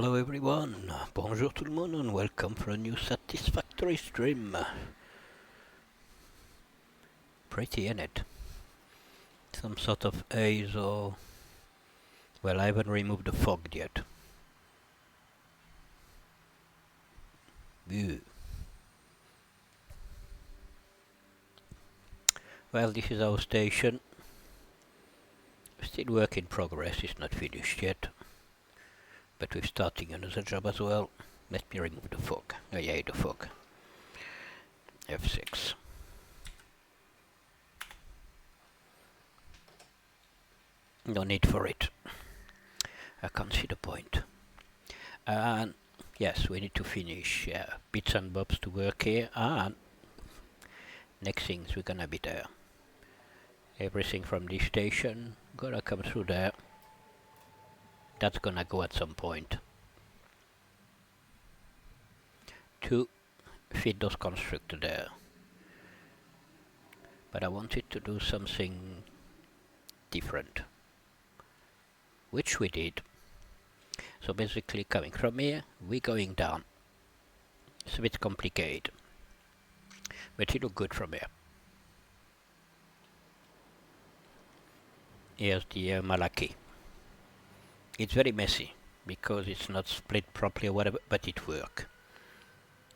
Hello everyone, bonjour tout le monde and welcome for a new Satisfactory stream. Pretty in it. Some sort of haze or... well, I haven't removed the fog yet. Ew. Well, this is our station. Still work in progress, it's not finished yet. But we're starting another job as well. Let me remove the fog. Oh yeah, the fog. F6. No need for it. I can't see the point. And yes, we need to finish bits and bobs to work here, and next things we're gonna be there. Everything from this station gonna come through there. That's gonna go at some point to feed those constructors there. But I wanted to do something different, which we did. So basically coming from here, we're going down. It's a bit complicated, but it looks good from here. Here's the Malaki. It's very messy because it's not split properly or whatever, but it works.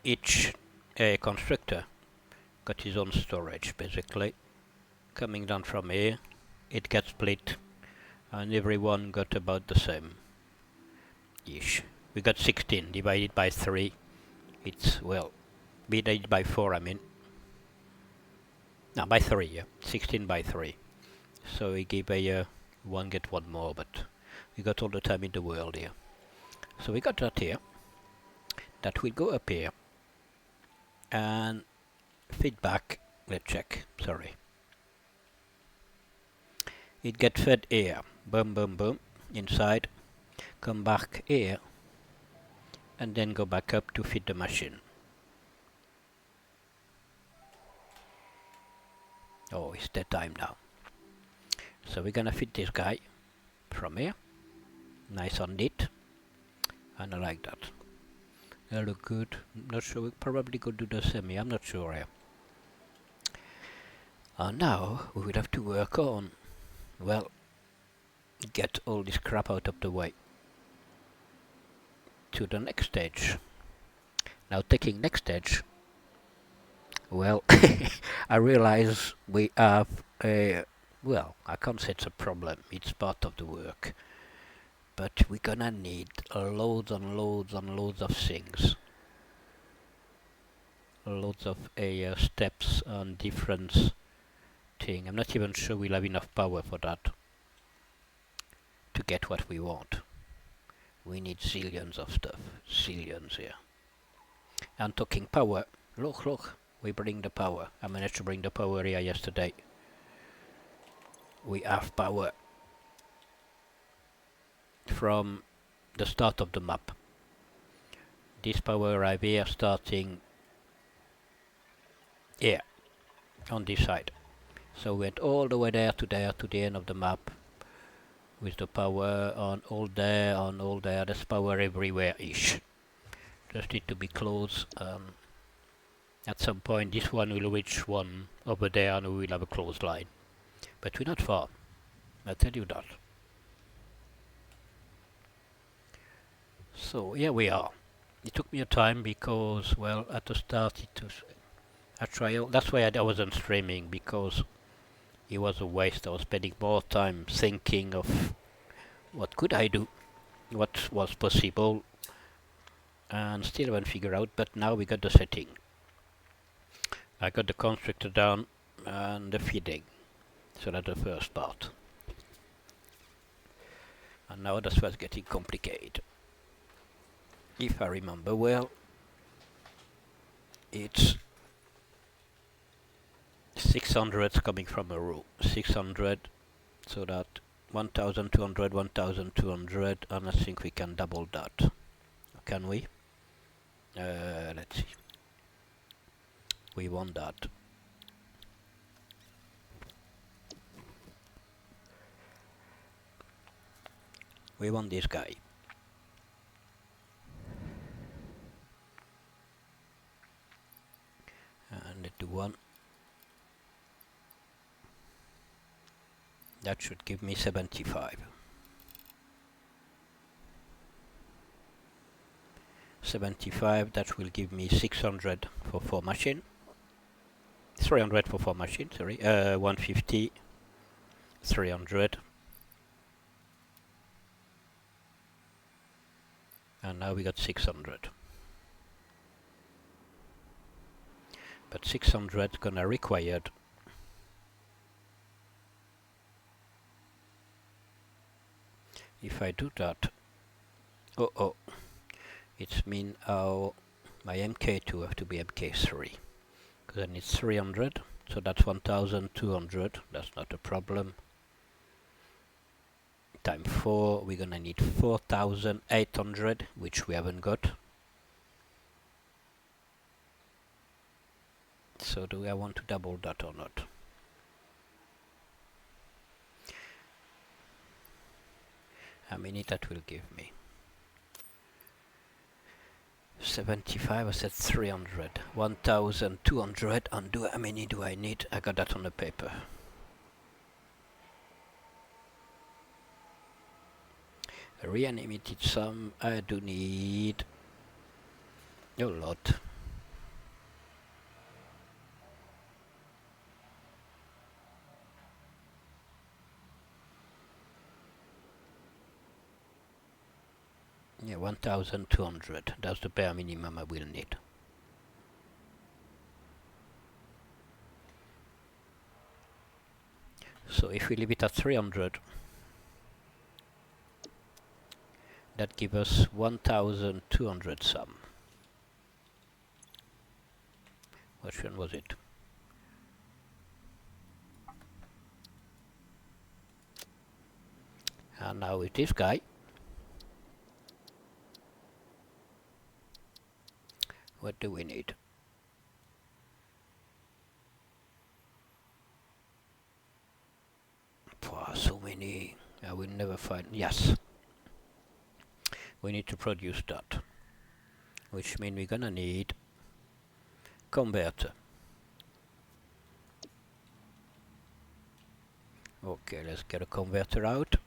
Each constructor got his own storage basically. Coming down from here, it gets split, and everyone got about the same ish. We got 16 divided by 3. It's, well, divided by 4, I mean. No, by 3, yeah. 16 by 3. So we give a one get one more, but we got all the time in the world here. So we got that here. That will go up here. And feedback, let's check, sorry. It gets fed here, boom, boom, boom, inside, come back here, and then go back up to feed the machine. Oh, it's that time now. So we're gonna feed this guy from here, nice and neat, and I like that. They look good. Not sure, we probably could do the semi, I'm not sure here. And now we will have to work on, well, get all this crap out of the way to the next stage. Now taking next stage, well, I realize we have a, well, I can't say it's a problem, it's part of the work, but we're gonna need loads and loads and loads of things. Loads of steps and different things. I'm not even sure we'll have enough power for that to get what we want. We need zillions of stuff, zillions here. And talking power, look, we bring the power. I managed to bring the power here yesterday. We have power from the start of the map. This power arrive here starting here on this side. So we went all the way there to the end of the map with the power on all there, there's power everywhere ish. Just need to be close. At some point this one will reach one over there and we will have a closed line. But we're not far, I tell you that. So here we are. It took me a time because, well, at the start it was a trial. That's why I wasn't streaming, because it was a waste. I was spending more time thinking of what could I do, what was possible, and still haven't figured out, but now we got the setting. I got the constructor down and the feeding, so that's the first part. And now that's what's getting complicated. If I remember well, it's 600 coming from a row, 600, so that 1200, 1200, and I think we can double that. Can we? Let's see. We want that. We want this guy. one. That should give me 75. 75, that will give me 600 for 4 machine. 300 for 4 machine, sorry. 150, 300. And now we got 600. But 600 gonna required if I do that. Oh, it's mean my MK2 have to be MK3 because I need 300, so that's 1200. That's not a problem. Time 4, we're gonna need 4800, which we haven't got. So do I want to double that or not? How many that will give me? 75, I said 300. 1200, and how many do I need? I got that on the paper. A reanimated sum, I do need a lot. Yeah, 1200. That's the bare minimum I will need. So if we leave it at 300, that gives us 1200 sum. Which one was it? And now with this guy, what do we need? So many, I will never find. Yes, we need to produce that, which means we're gonna need converter. Okay, let's get a converter out.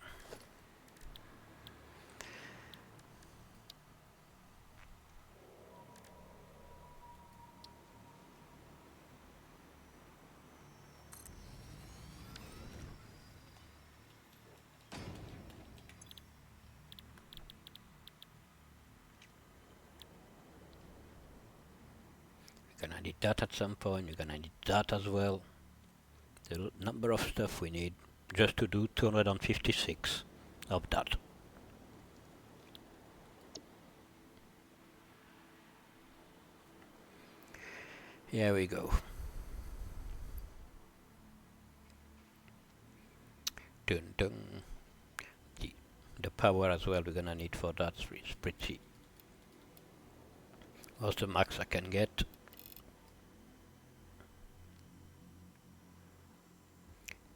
We're gonna need that at some point. We're gonna need that as well. The number of stuff we need just to do 256 of that. Here we go. Dun dun. The power as well we're gonna need for that is pretty. What's the max I can get?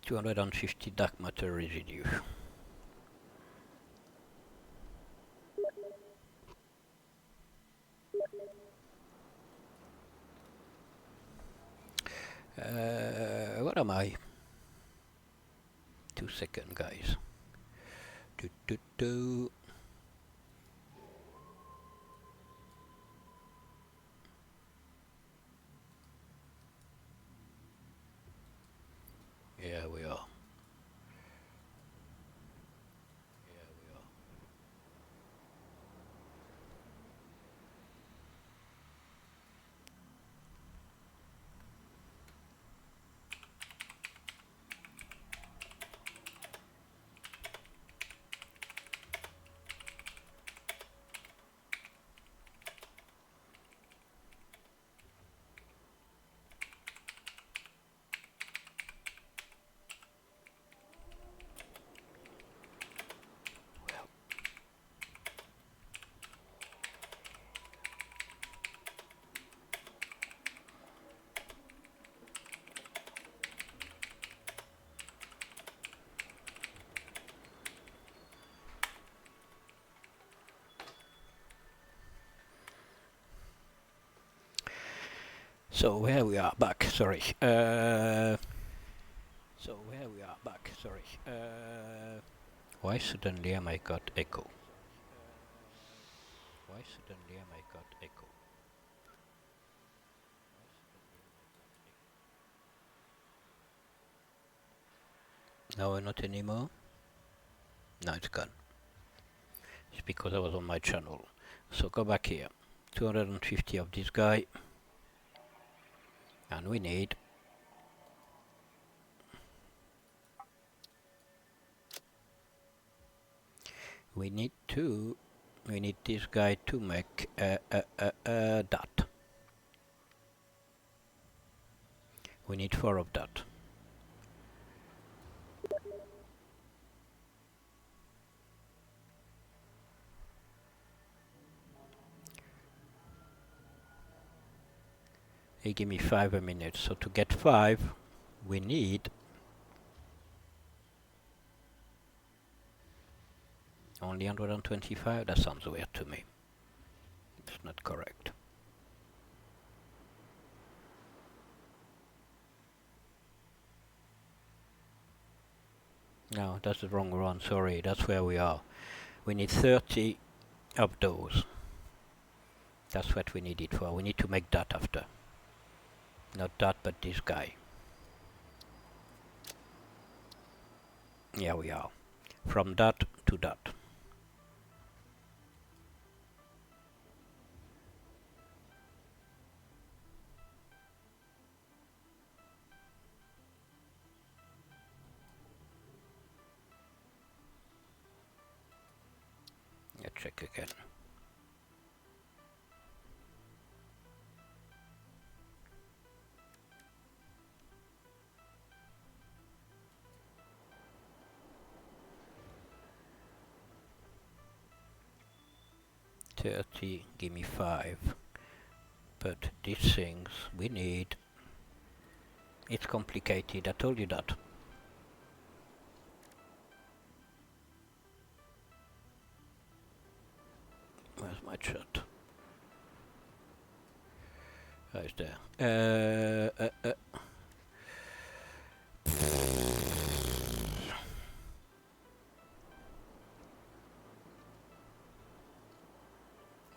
250 dark matter residue. What am I? 2 seconds, guys. Yeah, we are. So here we are back, sorry. Why suddenly am I got echo? No, not anymore. No, it's gone. It's because I was on my channel. So go back here. 250 of this guy. And we need this guy to make that. We need 4 of that. He give me 5 a minute. So to get 5, we need only 125. That sounds weird to me. It's not correct. No, that's the wrong one. Sorry, that's where we are. We need 30 of those. That's what we need it for. We need to make that after. Not that, but this guy. Here we are. From that to that. Let's check again. Give me 5. But these things we need. It's complicated, I told you that. Where's my chat? Oh, it's there.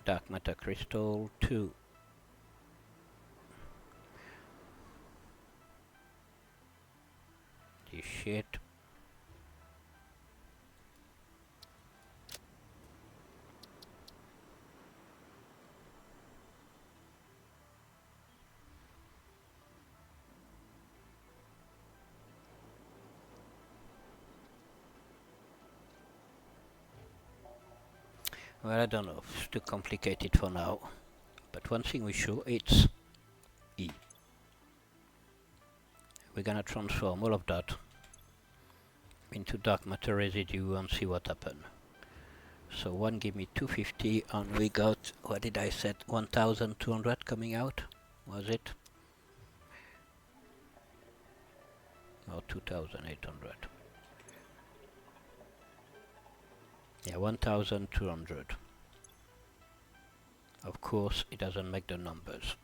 Dark matter crystal 2. This shit. Well, I don't know, it's too complicated for now. But one thing we show, it's E. We're gonna transform all of that into dark matter residue and see what happens. So one give me 250 and we got, what did I set, 1200 coming out? Was it? Or 2800? Yeah, 1200. Of course, it doesn't make the numbers.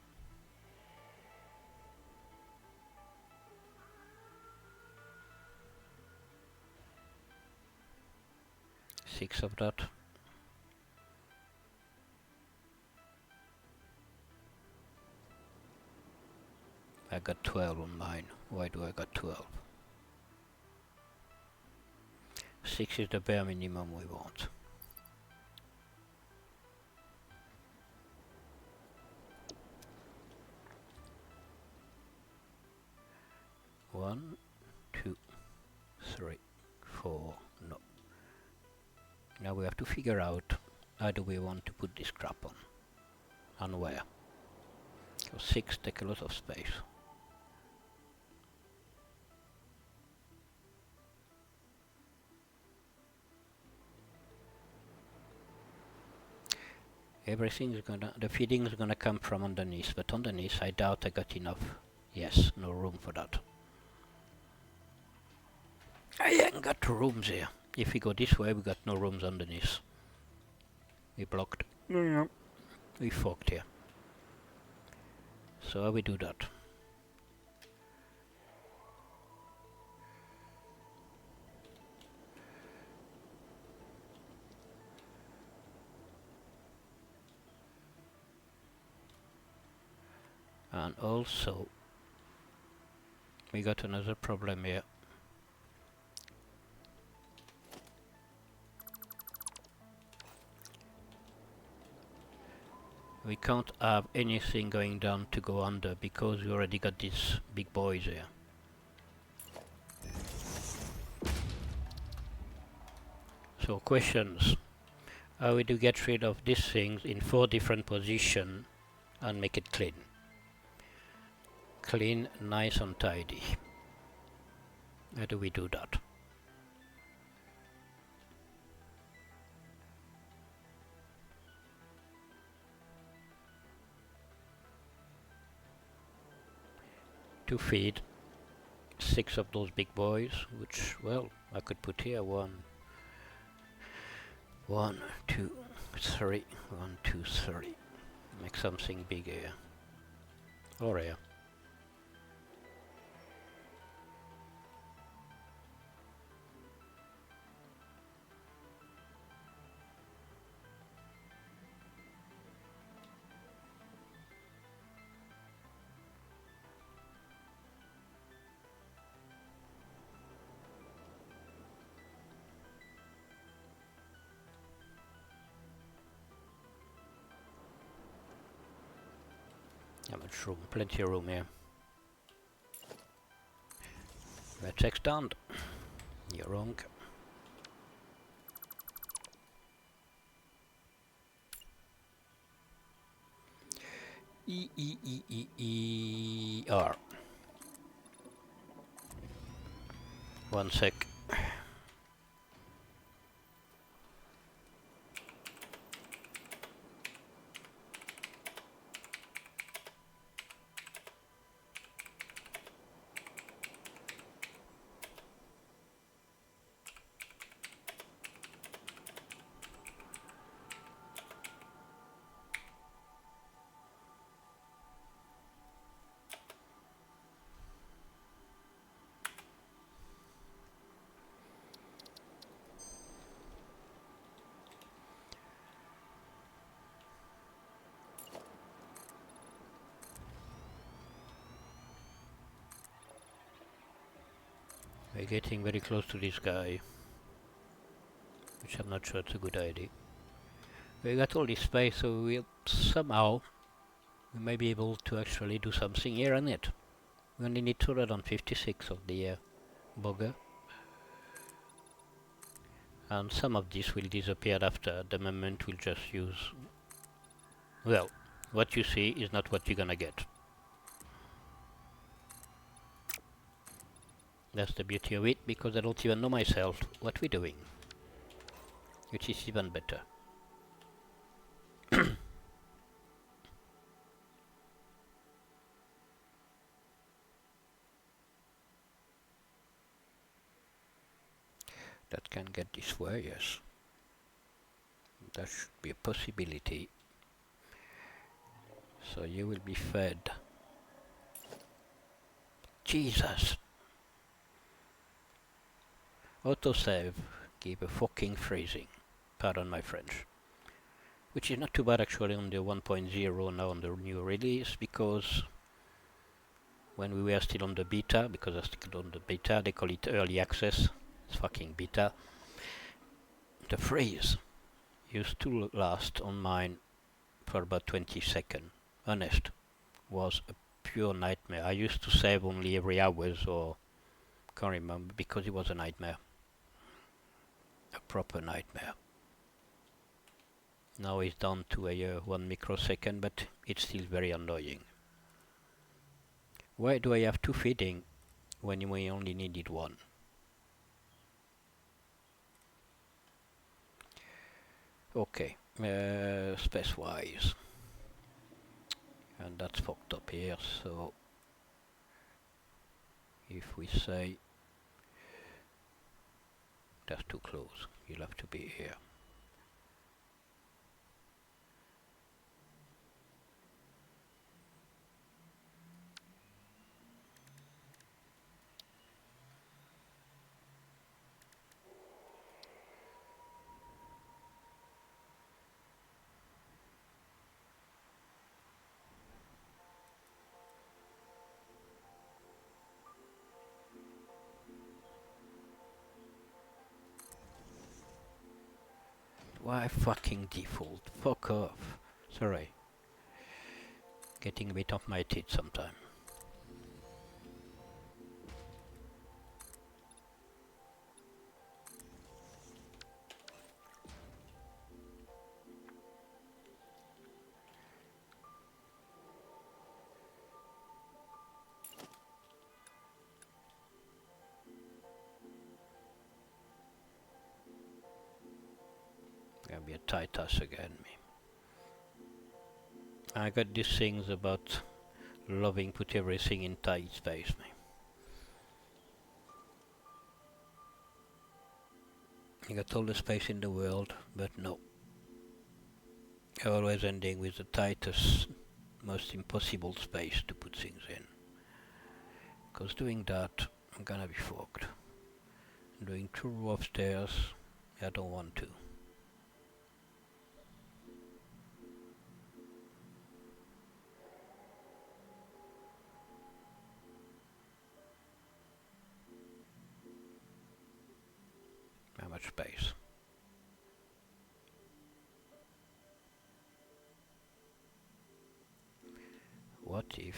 Six of that. I got 12 on mine. Why do I got 12? 6 is the bare minimum we want. One, 2, 3, 4, no. Now we have to figure out how do we want to put this crap on and where. So 6 take a lot of space. Everything is gonna, the feeding is gonna come from underneath, but underneath I doubt I got enough. Yes, no room for that. I ain't got rooms here. If we go this way, we got no rooms underneath. We blocked. We fucked here. So how we do that? And also we got another problem here. We can't have anything going down to go under because we already got these big boys here. So questions. How we do get rid of these things in 4 different positions and make it clean. Clean, nice and tidy. How do we do that? To feed 6 of those big boys, which, well, I could put here 1, 2, 3, 1, 2, 3. Make something big here. Or here. How much room? Plenty of room here. Let's extend. You're wrong. R. 1 sec. We're getting very close to this guy, which I'm not sure it's a good idea. We got all this space, so we'll somehow we may be able to actually do something here on it. We only need 256 of the bugger. And some of this will disappear after. The moment we'll just use... Well, what you see is not what you're gonna get. That's the beauty of it, because I don't even know myself what we're doing. Which is even better. That can get this way, yes. That should be a possibility. So you will be fed. Jesus! Autosave gave a fucking freezing. Pardon my French. Which is not too bad actually on the 1.0 now on the new release, because when we were still on the beta, because I still on the beta, they call it early access. It's fucking beta. The freeze used to last on mine for about 20 seconds. Honest, was a pure nightmare. I used to save only every hours, or can't remember, because it was a nightmare. A proper nightmare. Now it's down to a 1 microsecond, but it's still very annoying. Why do I have 2 feeding when we only needed 1? Okay, space-wise. And that's fucked up here, so if we say that's too close, you'll have to be here. Why fucking default? Fuck off. Sorry. Getting a bit off my teeth sometime. Gonna be a tight ass again, me. I got these things about loving put everything in tight space, me. You got all the space in the world, but no. Always ending with the tightest, most impossible space to put things in. Because doing that, I'm gonna be fucked. Doing 2 rows of stairs, I don't want to. How much space? What if...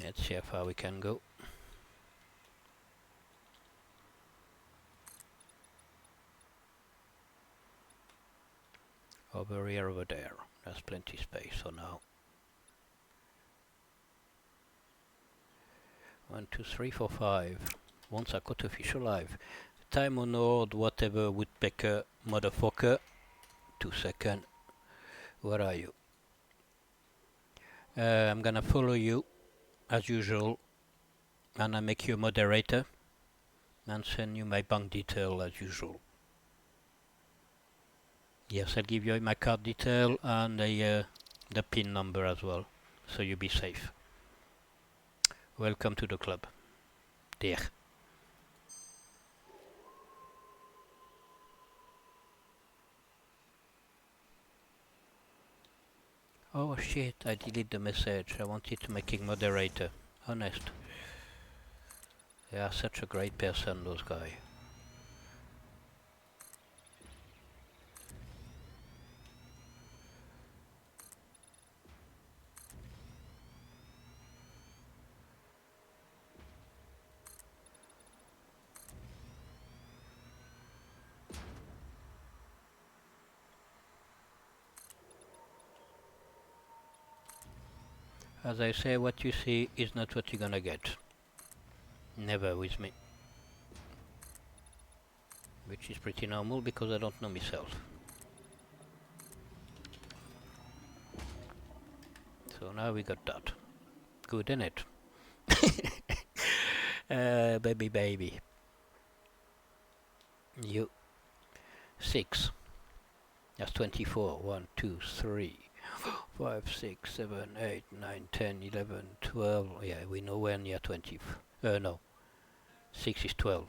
Let's see how far we can go. Over here, over there. There's plenty space for now. 1, 2, 3, 4, 5. Once I got official live. Time honored whatever woodpecker motherfucker. 2 seconds. Where are you? I'm gonna follow you as usual, and I make you a moderator and send you my bank detail as usual. Yes, I'll give you my card detail and the PIN number as well, so you be safe. Welcome to the club, dear. Oh shit, I deleted the message. I wanted to make him moderator. Honest. They are such a great person, those guys. As I say, what you see is not what you're gonna get. Never with me. Which is pretty normal because I don't know myself. So now we got that. Good, innit? Baby. You. 6. That's 24. 1, 2, 3, 5, 6, 7, 8, 9, 10, 11, 12. Yeah, we nowhere near 20. No. 6 is 12.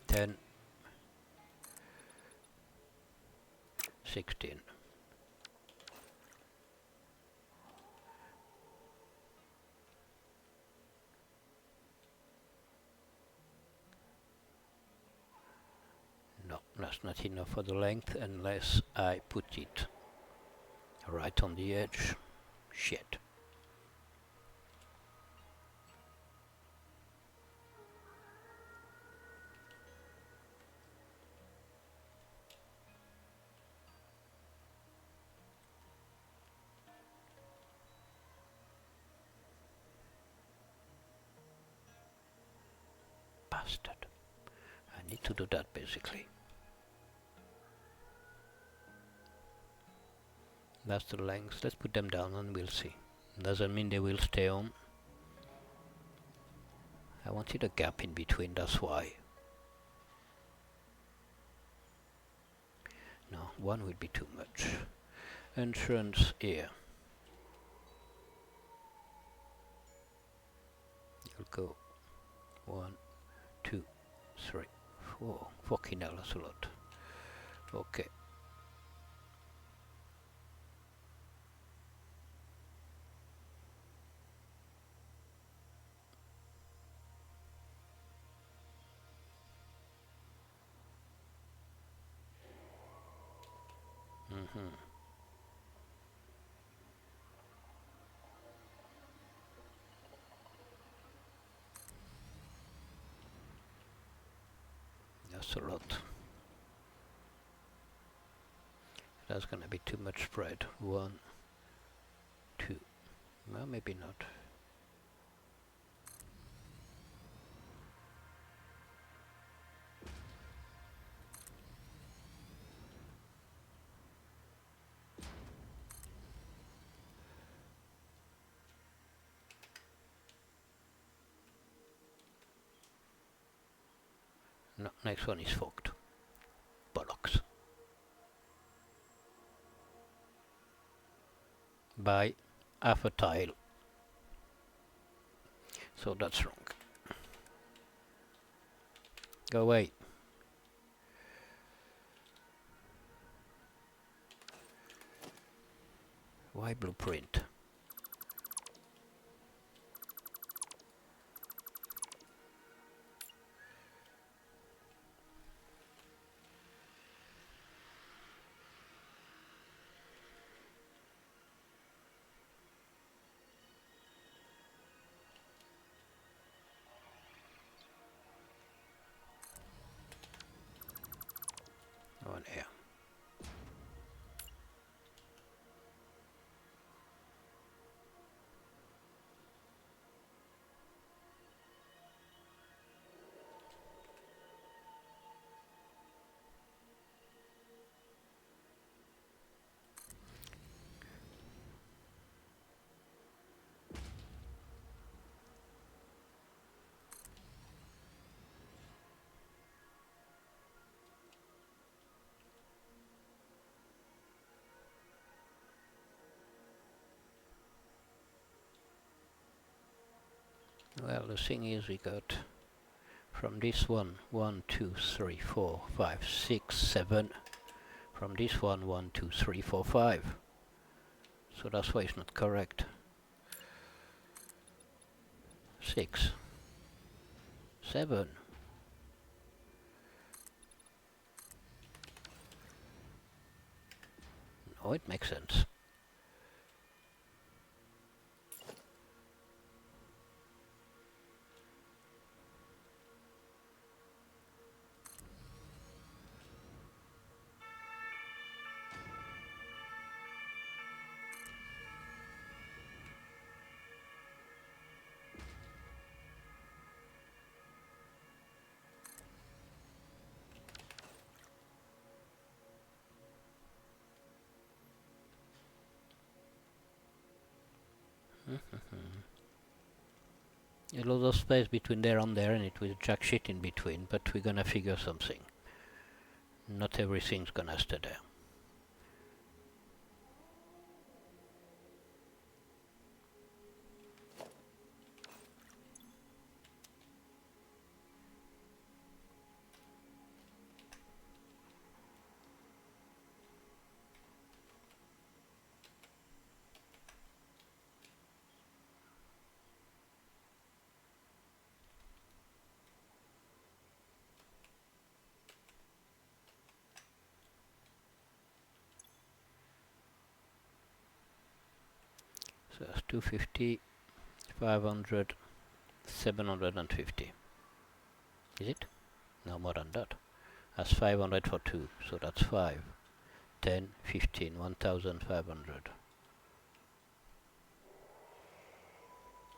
10. 16. No, that's not enough for the length unless I put it right on the edge. Shit. bastard. I need to do that basically. That's the length. Let's put them down and we'll see. Doesn't mean they will stay on. I wanted a gap in between, that's why. No, one would be too much. Entrance here. You'll go 1, 2, 3, 4. Fucking hell, that's a lot. Okay. That's a lot. That's gonna be too much spread. 1, 2. Well, maybe not. No, next one is fucked. Bollocks. By half a tile. So that's wrong. Go away. Why blueprint? One here. Well, the thing is, we got from this one 1, 2, 3, 4, 5, 6, 7. From this one 1, 2, 3, 4, 5. So that's why it's not correct. 6, 7. Oh, it makes sense. A lot of space between there and there, and it will jack shit in between, but we're gonna figure something. Not everything's gonna stay there. So that's 250, 500, 750. Is it? No, more than that. That's 500 for 2, so that's 5, 10, 15, 1,500.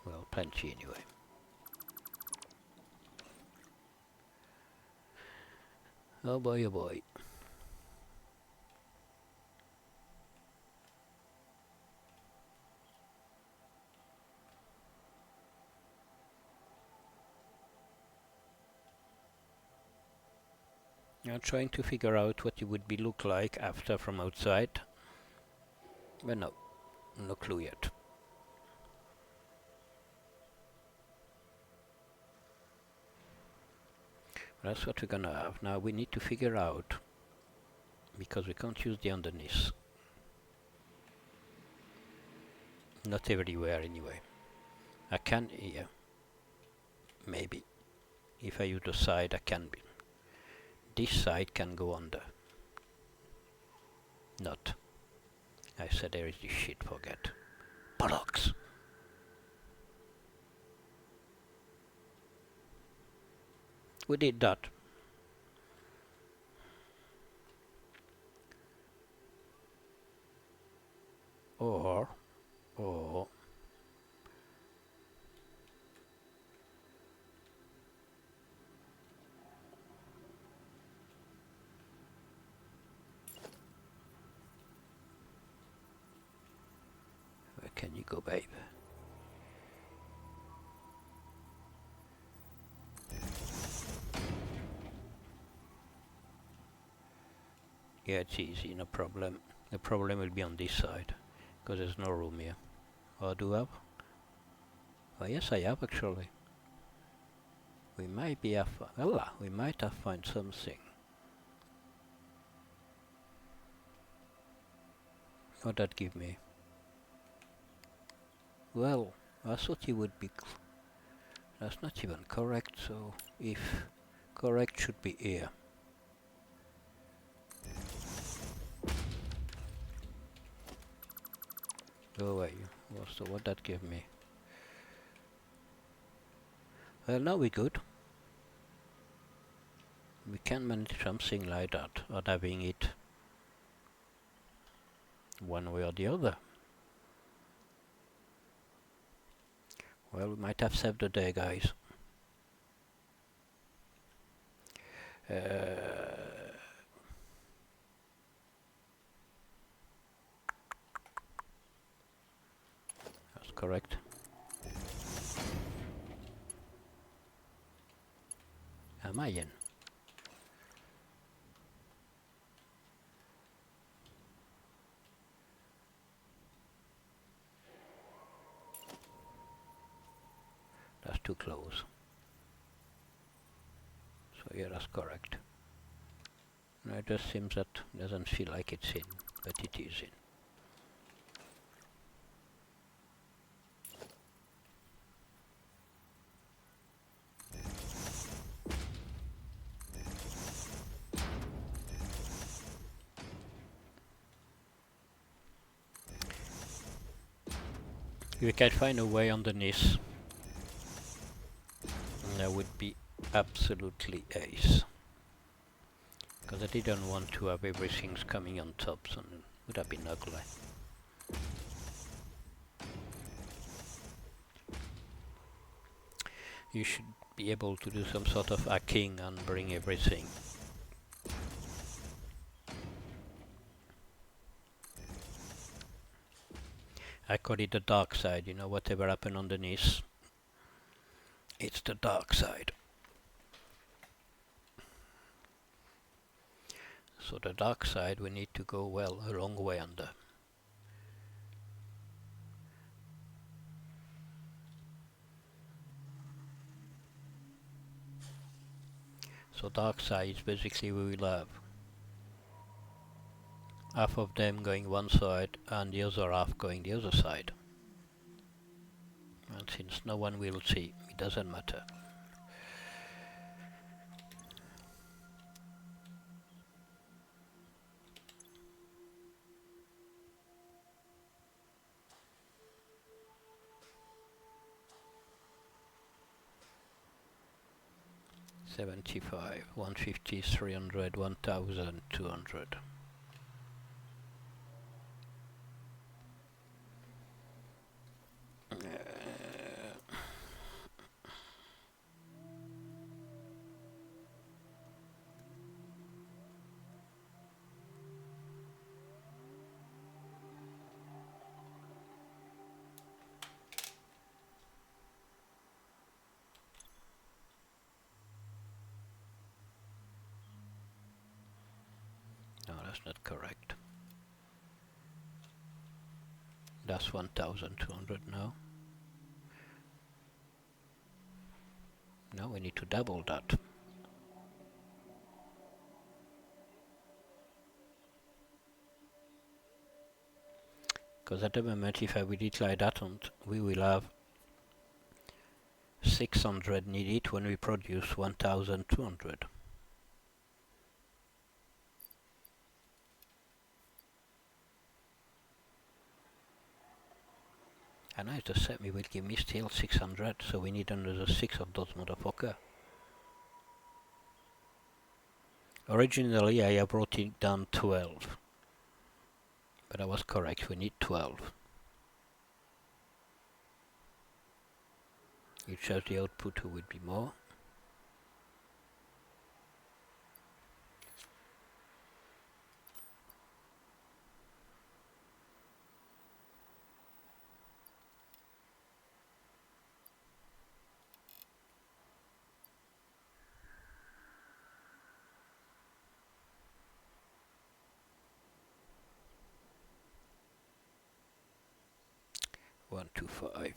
Well, plenty anyway. Oh boy, oh boy. I'm trying to figure out what it would be look like after from outside. But no clue yet. That's what we're gonna have. Now we need to figure out, because we can't use the underneath. Not everywhere anyway. I can here. Maybe. If I use the side I can be. This side can go under. Not. I said there is this shit, forget. Bollocks! We did that. Or where can you go, babe? Yeah, it's easy, no problem. The problem will be on this side, because there's no room here. Or do I have? Oh yes, I have actually. We might be we might have find something. What that give me? Well, I thought it would be. That's not even correct. So if correct should be here. Go away. So what that give me? Well, now we're good. We can manage something like that, or having it one way or the other. Well, we might have saved the day, guys. That's correct. Am I in? That's too close. So yeah, that's correct. No, it just seems that doesn't feel like it's in, but it is in. If we can find a way underneath, that would be absolutely ace. Because I didn't want to have everything coming on top, so it would have been ugly. You should be able to do some sort of hacking and bring everything. I call it the dark side, you know, whatever happened underneath, it's the dark side. So the dark side we need to go well a long way under. So dark side is basically we will have half of them going one side and the other half going the other side. And since no one will see, it doesn't matter. $75, $150, $300, $1,000, $200. not correct. That's 1200 now. Now we need to double that. Because at the moment, if I will it like that, we will have 600 needed when we produce 1200. And I just said, we will give me still 600, so we need another 6 of those motherfucker. Originally I have brought it down 12, but I was correct, we need 12. It shows the output who would be more. One, two, five.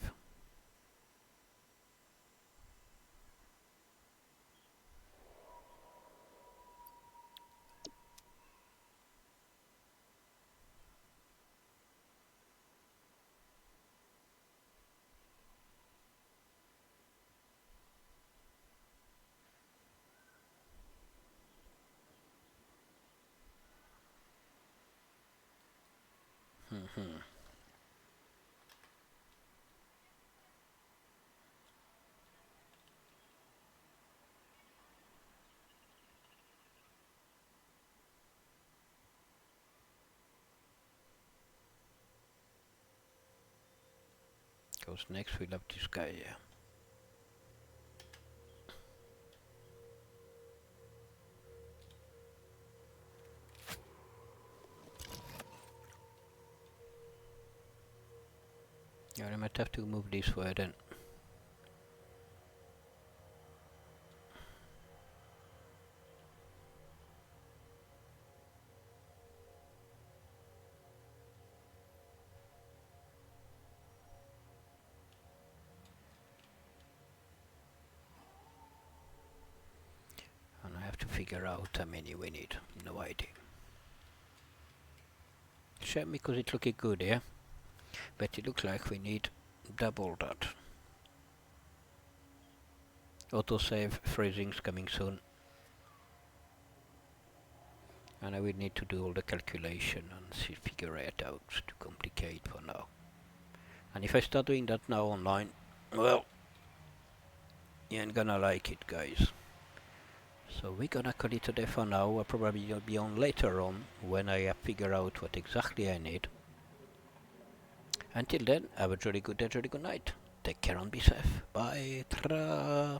Because next we'll have this guy here. Yeah, I might have to move this way then. And I have to figure out how many we need. No idea. Shame because it looking good here. But it looks like we need double that. Autosave phrasing's coming soon. And I will need to do all the calculation and figure it out. It's too complicated for now. And if I start doing that now online, well, you ain't gonna like it, guys. So we're gonna call it a day for now. I'll probably be on later on when I figure out what exactly I need. Until then, have a jolly good day, jolly good night. Take care and be safe. Bye. Ta-ra.